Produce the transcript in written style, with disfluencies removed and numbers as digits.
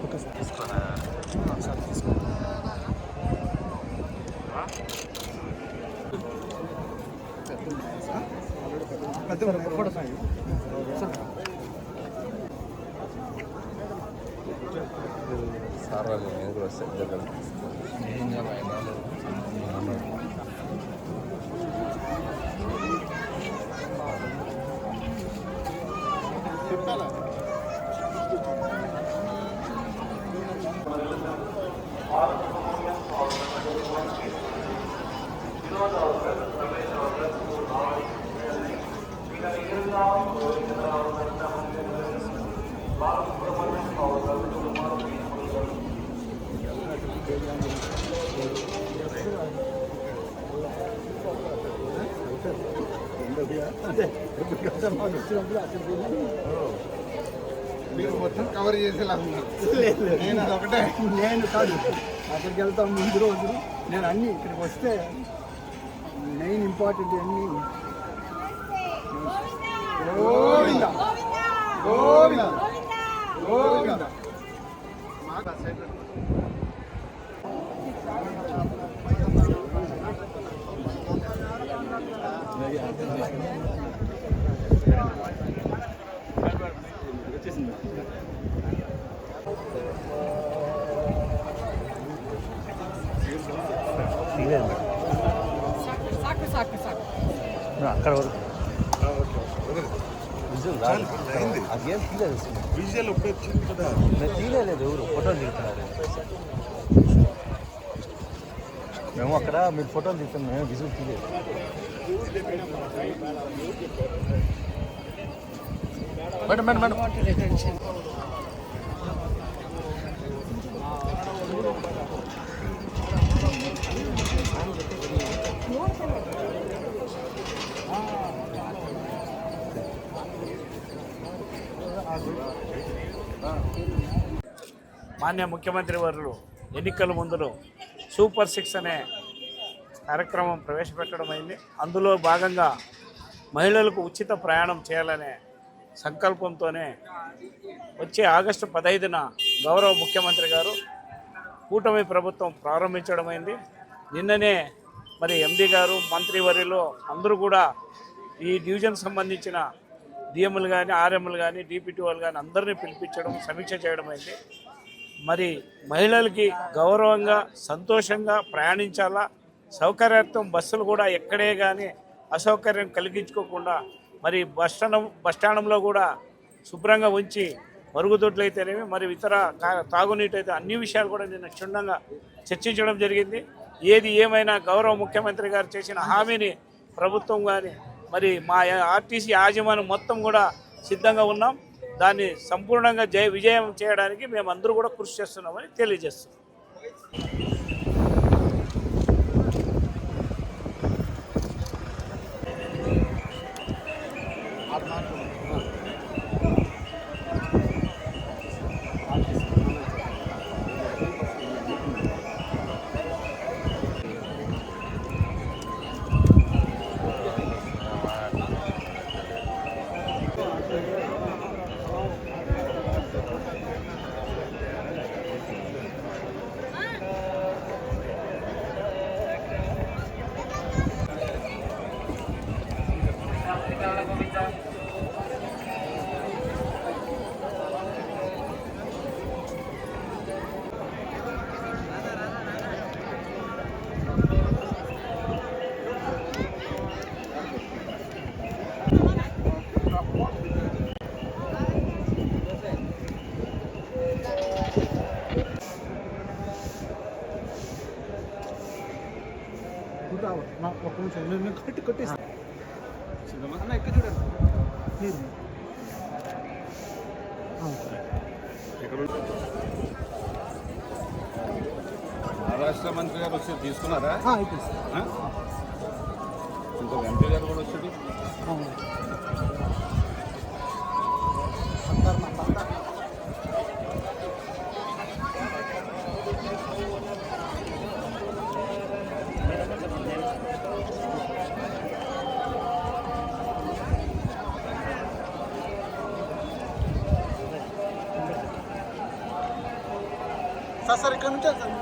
Okay sir తీసుకున్నా sir తీసుకోండి. Sir వాళ్ళు నేను కూడా వస్తే ఇద్దరు చెప్పాలా మీరు మొత్తం కవర్ చేసేలా ఉన్నారు. నేను అదొకటే నేను కాదు అక్కడికి వెళ్తాం ముందు రోజు నేను అన్నీ ఇక్కడికి వస్తే మెయిన్ ఇంపార్టెంట్ అన్నీ గోవింద గోవింద గోవింద మాకు ఆ సైడ్ అక్కడ వరకు అదేం తీయలేదు విజువల్ ఇప్పుడు వచ్చింది కదా. నేను తీయలేదు ఎవరు ఫోటోలు దిగుతున్నారు మేము అక్కడ మీరు ఫోటోలు దిగుతాం మేము విజువల్ తీయలేదు మేడం మేడం మేడం మాన్య ముఖ్యమంత్రి వర్యులు ఎన్నికల ముందులో సూపర్ 6 అనే కార్యక్రమం ప్రవేశపెట్టడం అయింది. అందులో భాగంగా మహిళలకు ఉచిత ప్రయాణం చేయాలనే సంకల్పంతోనే వచ్చే ఆగస్టు 15న గౌరవ ముఖ్యమంత్రి గారు కూటమి ప్రభుత్వం ప్రారంభించడమైంది. నిన్ననే మరి ఎండి గారు మంత్రివర్యులు అందరూ కూడా ఈ డివిజన్ సంబంధించిన డిఎంలు కానీ ఆర్ఎంలు కానీ డిపిటి వాళ్ళు కానీ అందరినీ పిలిపించడం సమీక్ష చేయడం అయింది. మరి మహిళలకి గౌరవంగా సంతోషంగా ప్రయాణించాలా, సౌకర్యార్థం బస్సులు కూడా ఎక్కడే కానీ అసౌకర్యం కలిగించుకోకుండా మరి బస్టాండంలో కూడా శుభ్రంగా ఉంచి మరుగుదొడ్లు అయితేనేమి మరి ఇతర తాగునీటి అయితే అన్ని విషయాలు కూడా నిన్న క్షుణ్ణంగా చర్చించడం జరిగింది. ఏది ఏమైనా గౌరవ ముఖ్యమంత్రి గారు చేసిన హామీని ప్రభుత్వం కానీ మరి మా ఆర్టీసీ యాజమాన్యం మొత్తం కూడా సిద్ధంగా ఉన్నాం. దాన్ని సంపూర్ణంగా విజయం చేయడానికి మేమందరూ కూడా కృషి చేస్తున్నామని తెలియజేస్తున్నాం. ఒక్క నిమిషం నేను కొట్టేస్తాను అన్న ఎక్కడ చూడండి మహారాష్ట్ర మంత్రి గారు వచ్చి తీసుకున్నారా? అయిపోయింది. ఇంకొక ఎంపీ గారు కూడా వచ్చి సార్ ఇక్కడ నుంచి సార్